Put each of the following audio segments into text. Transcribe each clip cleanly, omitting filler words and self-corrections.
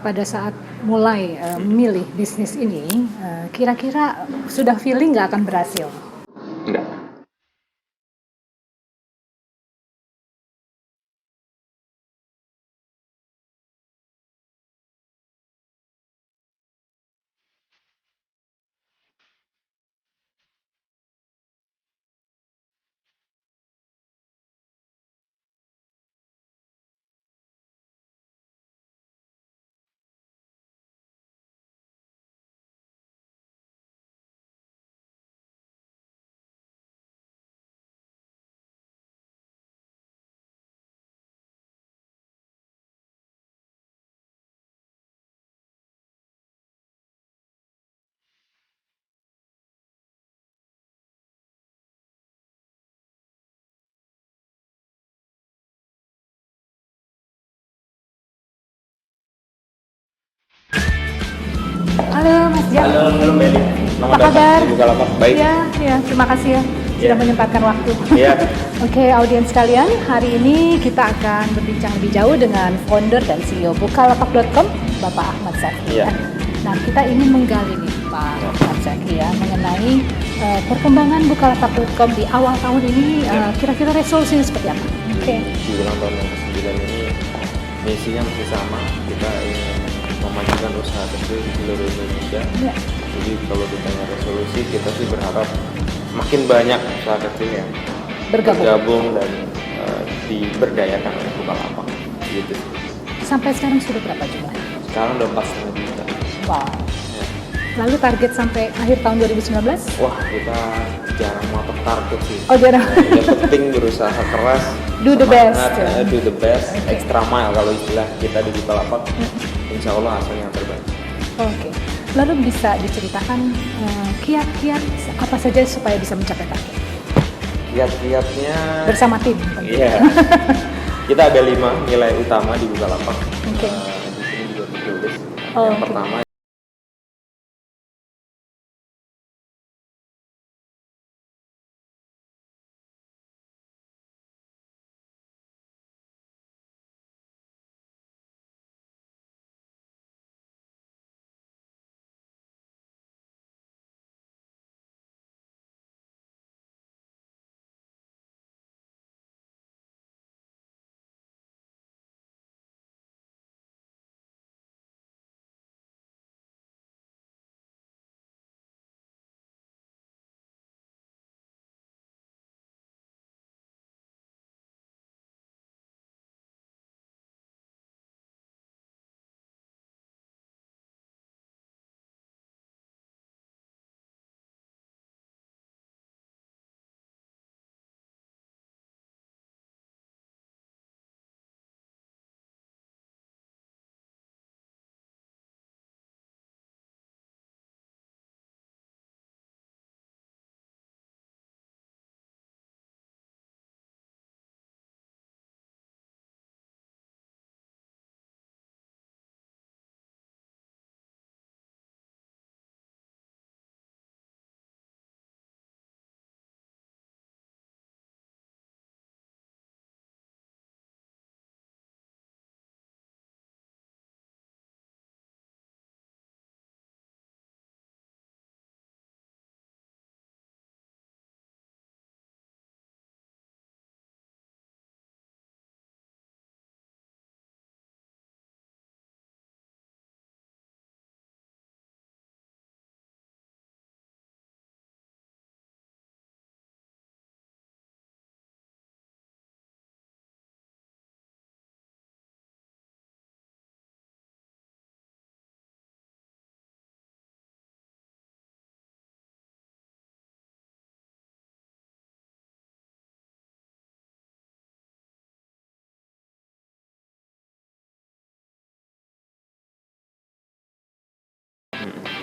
pada saat mulai memilih bisnis ini, kira-kira sudah feeling nggak akan berhasil? Enggak. Halo Mas Jack. Halo Meli. Apa kabar? Di Bukalapak. Baik. Ya, terima kasih ya sudah menyempatkan waktu. Iya. Oke, audiens sekalian, hari ini kita akan berbincang lebih jauh dengan founder dan CEO Bukalapak.com, Bapak Ahmad Zaki. Iya. Nah, kita ingin menggali nih Pak Ahmad Zaki ya mengenai perkembangan Bukalapak.com di awal tahun ini, kira-kira resolusinya seperti apa? Oke. Di ulang tahun yang ke-9 ini misinya masih sama. Kita ingin memajukan usaha kecil di seluruh Indonesia. Ya. Jadi kalau ditanya resolusi, kita sih berharap makin banyak usaha kecil yang bergabung dan diberdayakan oleh Bukalapak. Gitu. Sampai sekarang sudah berapa jumlah? Sekarang udah 4,5 juta. Wow. Ya. Lalu target sampai akhir tahun 2019? Wah, kita jarang matok target sih. Oh, jarang. Yang penting berusaha keras, Do the best, semangat, ya. do the best, extra mile kalau istilah kita di Bukalapak. Insya Allah hasilnya yang terbaik. Oke. Lalu bisa diceritakan kiat-kiat apa saja supaya bisa mencapai target? Kiat-kiatnya Bersama tim. iya. Kita ada 5 nilai utama di Bukalapak. Oke. Di sini juga ditulis. Oh, Yang oke. pertama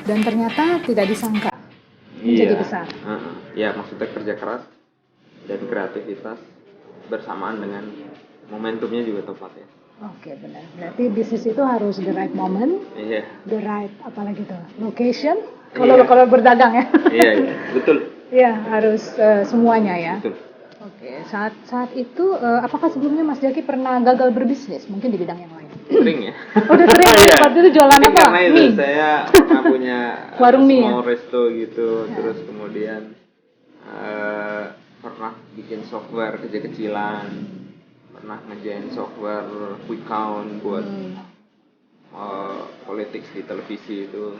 Dan ternyata tidak disangka menjadi besar. Ya, maksudnya kerja keras dan kreativitas bersamaan dengan momentumnya juga tepat ya. Oke, benar. Berarti bisnis itu harus the right moment, Iya. the right apalagi tuh location. Iya. Kalau berdagang ya. Iya, betul. Iya, harus semuanya ya. Betul. Oke, saat itu apakah sebelumnya Mas Jaki pernah gagal berbisnis mungkin di bidang yang lain? Sering ya. Udah sering. Iya. Waktu itu jualan Mungkin apa? Karena itu Mie. saya pernah punya Warung mie small ya? resto gitu, terus kemudian pernah bikin software kecil-kecilan, pernah ngerjain software quick count buat politics di televisi itu,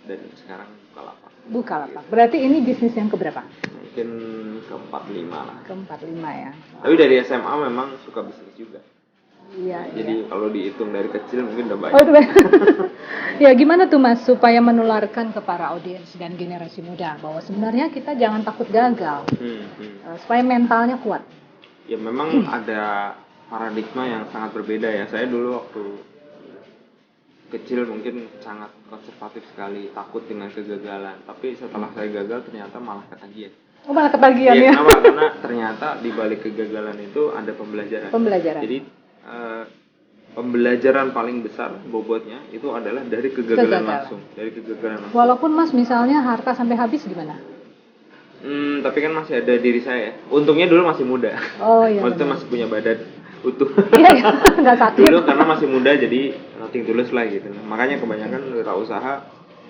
dan sekarang Bukalapak. Bukalapak. Berarti ini bisnis yang keberapa? Mungkin ke-45 lah. Ke-45 ya. Tapi dari SMA memang suka bisnis juga. Iya. Jadi kalau dihitung dari kecil mungkin udah banyak. Oh, ya gimana tuh Mas supaya menularkan ke para audiens dan generasi muda bahwa sebenarnya kita jangan takut gagal, supaya mentalnya kuat. Ya memang ada paradigma yang sangat berbeda ya. Saya dulu waktu kecil mungkin sangat konservatif sekali, takut dengan kegagalan. Tapi setelah saya gagal ternyata malah ketagihan. Oh, malah ketagihan ya? Kenapa? Karena ternyata di balik kegagalan itu ada pembelajaran. Jadi pembelajaran paling besar bobotnya itu adalah dari kegagalan langsung. Walaupun Mas misalnya harta sampai habis gimana? Tapi kan masih ada diri saya. Untungnya dulu masih muda. Oh iya. Maksudnya masih punya badan utuh. Iya, nggak sakit. Dulu karena masih muda jadi nothing tulus lah gitu. Makanya kebanyakan wirausaha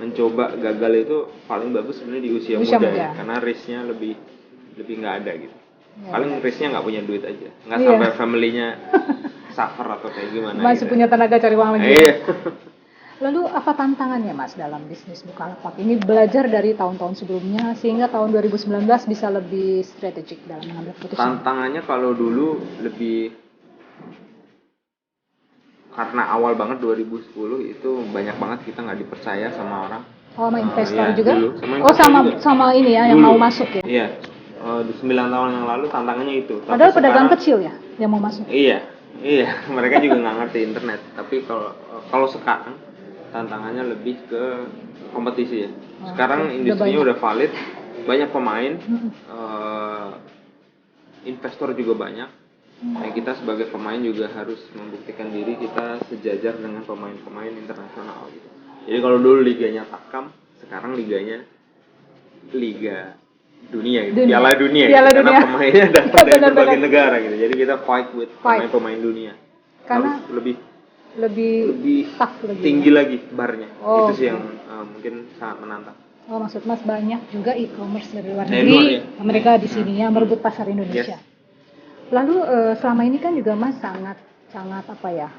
mencoba gagal itu paling bagus sebenarnya di usia muda. Ya. Karena risknya lebih nggak ada gitu. Ya, paling risknya nggak punya duit aja, nggak sampai family-nya suffer atau kayak gimana. Masih gitu. Punya tenaga cari uang lagi. Iya. Lalu apa tantangannya Mas dalam bisnis Bukalapak ini, belajar dari tahun-tahun sebelumnya sehingga tahun 2019 bisa lebih strategik dalam mengambil keputusan? Tantangannya kalau dulu lebih karena awal banget 2010 itu banyak banget kita nggak dipercaya sama orang. Oh, sama investor juga? Dulu, sama juga. Sama ini ya yang mau masuk ya? Iya. 9 tahun yang lalu tantangannya itu. Padahal pedagang kecil ya yang mau masuk. Iya. Mereka juga nggak ngerti internet. Tapi kalau sekarang tantangannya lebih ke kompetisi ya. Sekarang industrinya udah valid, banyak pemain, investor juga banyak. Nah, kita sebagai pemain juga harus membuktikan diri kita sejajar dengan pemain-pemain internasional gitu. Jadi kalau dulu liganya Takam, sekarang liganya Liga Dunia gitu. Piala Dunia gitu. Karena pemainnya datang dari berbagai negara gitu. Jadi kita fight with pemain-pemain dunia. Karena harus lebih tinggi lagi barnya. Itu sih yang mungkin sangat menantang. Oh, maksud Mas banyak juga e-commerce dari luar negeri, mereka di sini ya merebut pasar Indonesia. Yes. Lalu selama ini kan juga Mas sangat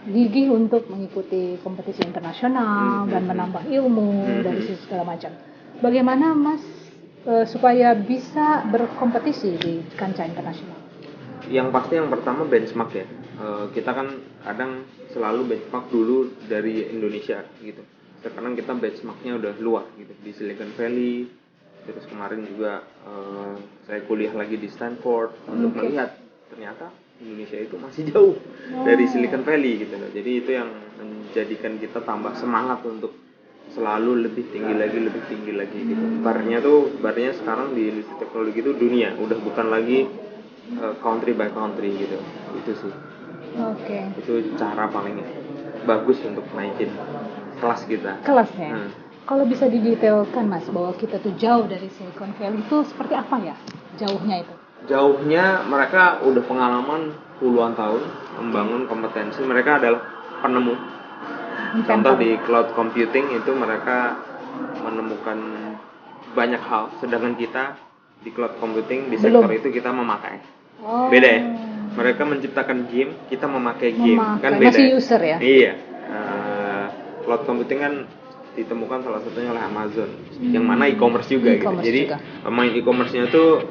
gigih untuk mengikuti kompetisi internasional dan menambah ilmu dari sisi segala macam. Bagaimana Mas supaya bisa berkompetisi di kancah internasional? Yang pasti yang pertama benchmark ya. Kita kan kadang selalu benchmark dulu dari Indonesia gitu. Sekarang kita benchmarknya udah luar gitu di Silicon Valley. Terus kemarin juga saya kuliah lagi di Stanford untuk melihat ternyata Indonesia itu masih jauh dari Silicon Valley gitu loh. Jadi itu yang menjadikan kita tambah semangat untuk selalu lebih tinggi lagi gitu. Barnya sekarang di industri teknologi itu dunia, udah bukan lagi country by country gitu. Itu sih. Oke. Itu cara paling bagus untuk naikin kelas kita. Kelasnya. Kalau bisa didetailkan Mas bahwa kita tuh jauh dari Silicon Valley itu seperti apa ya jauhnya itu? Jauhnya mereka udah pengalaman puluhan tahun membangun kompetensi. Mereka adalah penemu. Contoh di cloud computing itu mereka menemukan banyak hal, sedangkan kita di cloud computing di sektor itu kita memakai. Beda ya. Mereka menciptakan game, kita memakai game. Kan beda. Masih user ya? Iya. Cloud computing kan ditemukan salah satunya oleh Amazon, yang mana e-commerce juga gitu. Jadi pemain e-commerce-nya tuh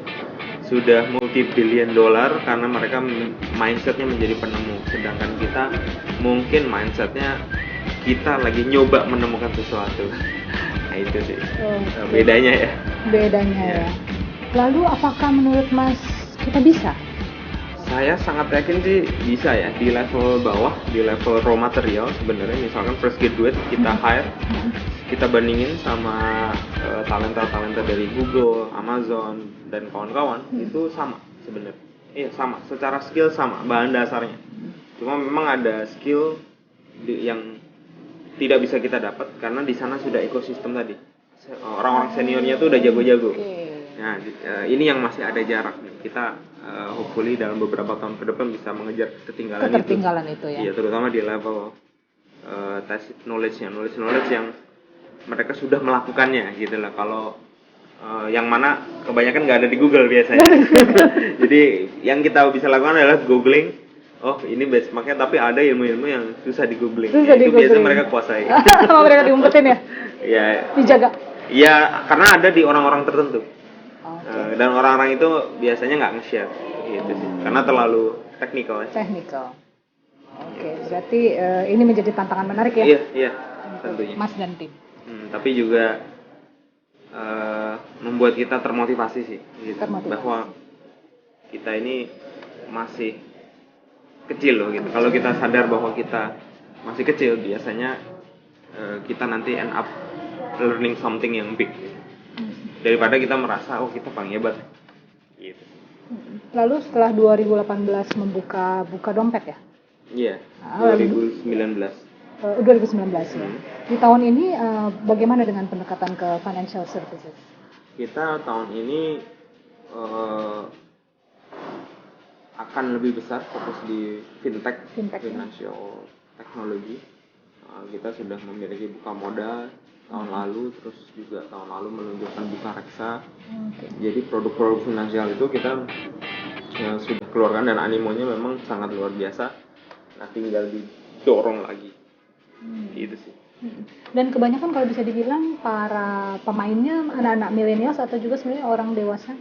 sudah multi-billion dollar karena mereka mindsetnya menjadi penemu, sedangkan kita mungkin mindsetnya kita lagi nyoba menemukan sesuatu. Nah itu sih bedanya ya. Ya. Lalu apakah menurut Mas kita bisa? Saya sangat yakin sih bisa ya, di level bawah, di level raw material sebenarnya. Misalkan fresh graduate kita hire, kita bandingin sama talenta-talenta dari Google, Amazon, dan kawan-kawan, itu sama sebenarnya. Iya sama, secara skill sama, bahan dasarnya. Cuma memang ada skill yang tidak bisa kita dapat karena di sana sudah ekosistem tadi. Orang-orang seniornya tuh udah jago-jago. Nah, ini yang masih ada jarak nih. Kita hopefully dalam beberapa tahun ke depan bisa mengejar ketertinggalan itu ya. Iya, terutama di level tacit knowledge yang mereka sudah melakukannya gitu lah. Kalau yang mana kebanyakan nggak ada di Google biasanya. Jadi yang kita bisa lakukan adalah googling. Oh ini benchmarknya, tapi ada ilmu-ilmu yang susah di googling. Itu biasanya mereka kuasai. Sama mereka diumpetin ya? Iya. Dijaga? Iya, karena ada di orang-orang tertentu. Okay. Dan orang-orang itu biasanya nggak nge-share gitu sih, karena terlalu teknikal ya. Teknikal. Oke, berarti ini menjadi tantangan menarik ya? Iya, tentunya. Mas dan tim. Tapi juga membuat kita termotivasi sih, gitu. Bahwa kita ini masih kecil loh gitu. Kalau kita sadar bahwa kita masih kecil, biasanya kita nanti end up learning something yang big. Daripada kita merasa kita paling hebat gitu. Lalu setelah 2018 buka dompet ya? Iya, 2019 ya. Di tahun ini bagaimana dengan pendekatan ke financial services? Kita tahun ini akan lebih besar fokus di fintech financial technology. Kita sudah memiliki buka modal tahun lalu, terus juga tahun lalu meluncurkan buka reksa. Jadi produk-produk finansial itu kita sudah keluarkan dan animonya memang sangat luar biasa. Nah, tinggal didorong lagi. Gitu sih. Dan kebanyakan kalau bisa dibilang para pemainnya anak-anak milenial atau juga sebenarnya orang dewasa?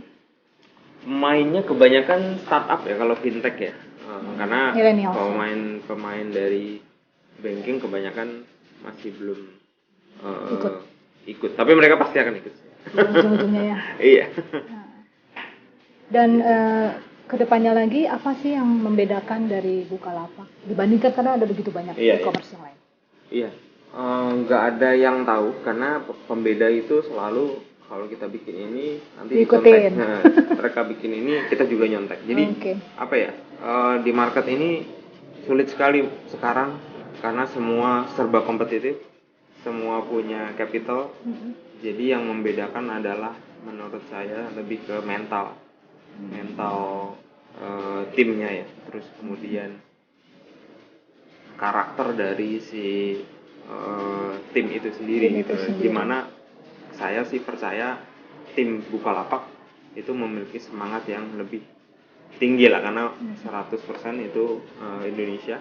Pemainnya kebanyakan startup ya kalau fintech ya. Karena pemain dari banking kebanyakan masih belum ikut. Tapi mereka pasti akan ikut. Ujung-ujungnya ya. Iya. Dan kedepannya lagi apa sih yang membedakan dari Bukalapak dibandingkan karena ada begitu banyak e-commerce yang lain? Iya, nggak ada yang tahu karena pembeda itu selalu kalau kita bikin ini nanti diikutin. Nah, mereka bikin ini kita juga nyontek. Jadi apa ya, di market ini sulit sekali sekarang karena semua serba kompetitif, semua punya capital. Jadi yang membedakan adalah menurut saya lebih ke mental timnya ya, terus kemudian karakter dari si tim itu sendiri gitu. Gimana saya sih percaya tim Bukalapak itu memiliki semangat yang lebih tinggi lah karena 100% itu Indonesia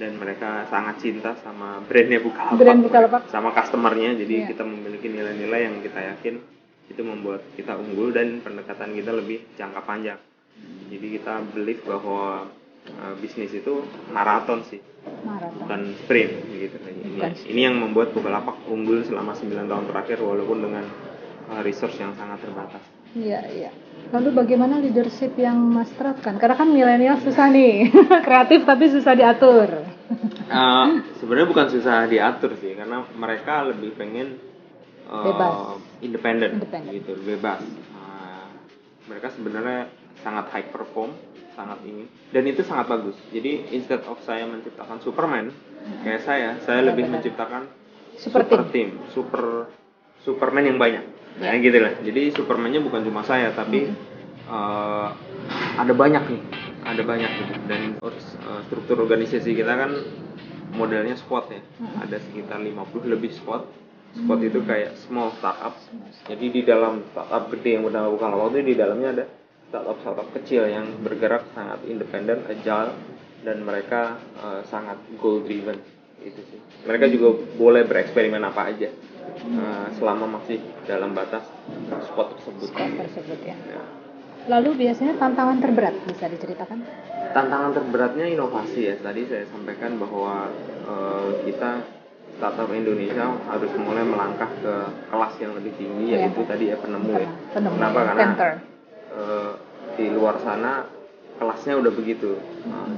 dan mereka sangat cinta sama brandnya Bukalapak, sama customernya. Jadi kita memiliki nilai-nilai yang kita yakin itu membuat kita unggul dan pendekatan kita lebih jangka panjang. Jadi kita believe bahwa bisnis itu maraton sih, bukan sprint gitu. Ini yang membuat Bukalapak unggul selama 9 tahun terakhir walaupun dengan resource yang sangat terbatas. Iya. Lalu bagaimana leadership yang Mas terapkan? Karena kan milenial susah nih, kreatif tapi susah diatur. Sebenarnya bukan susah diatur sih, karena mereka lebih pengen independen gitu, bebas. Mereka sebenarnya sangat high perform, sangat ingin, dan itu sangat bagus. Jadi instead of saya menciptakan Superman kayak saya lebih menciptakan super team, Superman yang banyak. Nah gitu lah. Jadi Superman-nya bukan cuma saya tapi ada banyak gitu. Dan struktur organisasi kita kan modelnya squad ya. Ada sekitar 50 lebih squad. Squad itu kayak small startup. Jadi di dalam startup gede yang bernama Bukalapak itu di dalamnya ada startup kecil yang bergerak sangat independen, agile, dan mereka sangat goal driven itu sih. Mereka juga boleh bereksperimen apa aja selama masih dalam batas squad tersebut ya. Lalu biasanya tantangan terberat bisa diceritakan? Tantangan terberatnya inovasi ya. Tadi saya sampaikan bahwa kita startup Indonesia harus mulai melangkah ke kelas yang lebih tinggi, yaitu tadi ya penemu ya. Kenapa? Karena di luar sana kelasnya udah begitu.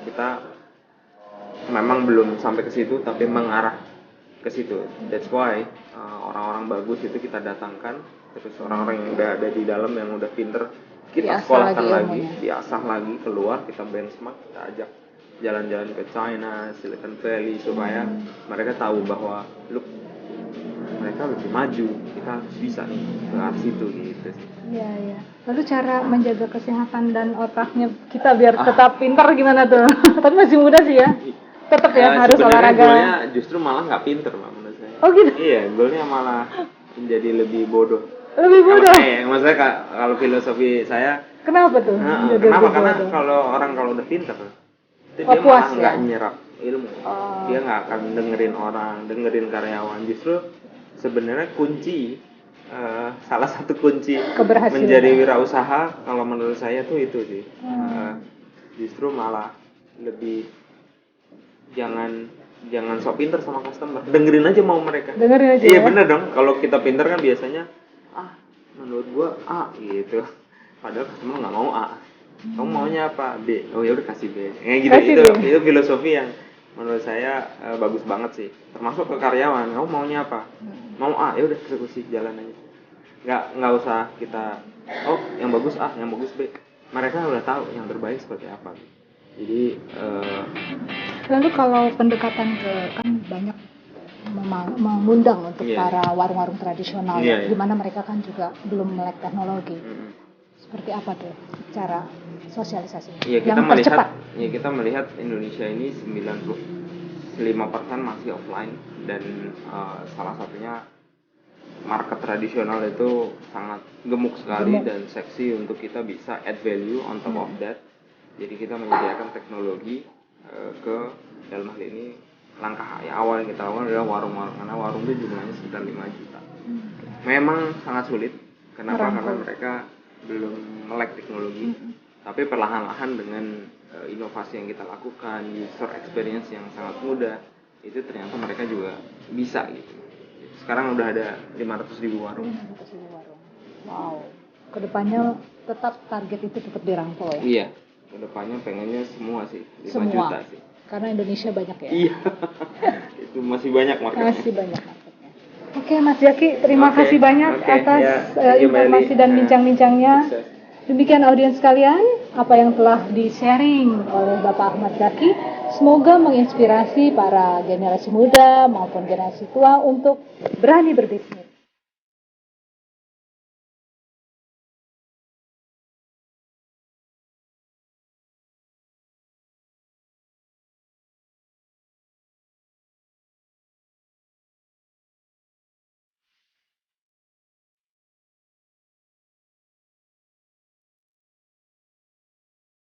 Kita memang belum sampai ke situ, tapi mengarah ke situ. That's why orang-orang bagus itu kita datangkan, terus orang-orang yang udah ada di dalam yang udah pinter kita sekolahkan lagi, diasah lagi, keluar, kita benchmark, kita ajak jalan-jalan ke China, Silicon Valley supaya mereka tahu bahwa look, mereka lebih maju, kita harus bisa nih ke arah situ gitu sih. Iya, iya. Lalu cara menjaga kesehatan dan otaknya kita biar tetap pintar gimana tuh? Tapi masih muda sih ya. Tetap ya harus Sebenarnya olahraga. goalnya justru malah nggak pinter Mbak, menurut saya. Oh gitu. Iya, goalnya malah menjadi lebih bodoh. Lebih bodoh. Maksudnya kalau filosofi saya, Kenapa tuh? Jadi kenapa? lebih Karena bodoh. kalau orang kalau udah pinter, itu Oh, dia puas malah nggak ya? nyerap ilmu. Oh. Dia nggak akan dengerin orang, dengerin karyawan. Justru sebenarnya kunci, salah satu kunci Keberhasilan. menjadi wirausaha kalau menurut saya tuh itu sih. Justru malah lebih jangan sok pinter sama customer, dengerin aja mau mereka. Dengerin aja. Iya ya? bener dong, kalau kita pinter kan biasanya menurut gua A gitu, padahal customer nggak mau A. Kamu maunya apa? B. Oh ya udah kasih B. Gitu. Kasih Itu filosofi yang menurut saya bagus banget sih, termasuk ke karyawan. Kamu maunya apa? Mau A, ya udah eksekusi, jalan aja. Nggak usah kita yang bagus A, yang bagus B. Mereka udah tahu yang terbaik seperti apa. Jadi Lalu kalau pendekatan ke kan banyak mengundang untuk para warung-warung tradisional di mana mereka kan juga belum melek teknologi. Seperti apa tuh cara sosialisasi yang tercepat? Kita melihat Indonesia ini 95% masih offline, dan salah satunya market tradisional itu sangat gemuk sekali dan seksi untuk kita bisa add value on top of that. Jadi kita menyediakan teknologi ke dalam hal ini langkah awal yang kita lakukan adalah warung-warung, karena warung itu jumlahnya sekitar 5 juta. Memang sangat sulit. Kenapa? Karena mereka belum melek teknologi. Tapi perlahan-lahan dengan inovasi yang kita lakukan, user experience yang sangat mudah, itu ternyata mereka juga bisa gitu. Sekarang udah ada 500.000 warung. 500.000 warung. Wow. Kedepannya tetap target itu tetap dirangkul ya? Iya. Kedepannya pengennya semua sih, 5 juta sih. Karena Indonesia banyak ya? Iya. Itu masih banyak marketnya. Masih banyak marketnya. Oke Mas Jaki, terima kasih banyak atas informasi dan bincang-bincangnya. Demikian audiens sekalian, apa yang telah di-sharing oleh Bapak Ahmad Zaki, semoga menginspirasi para generasi muda maupun generasi tua untuk berani berbisnis.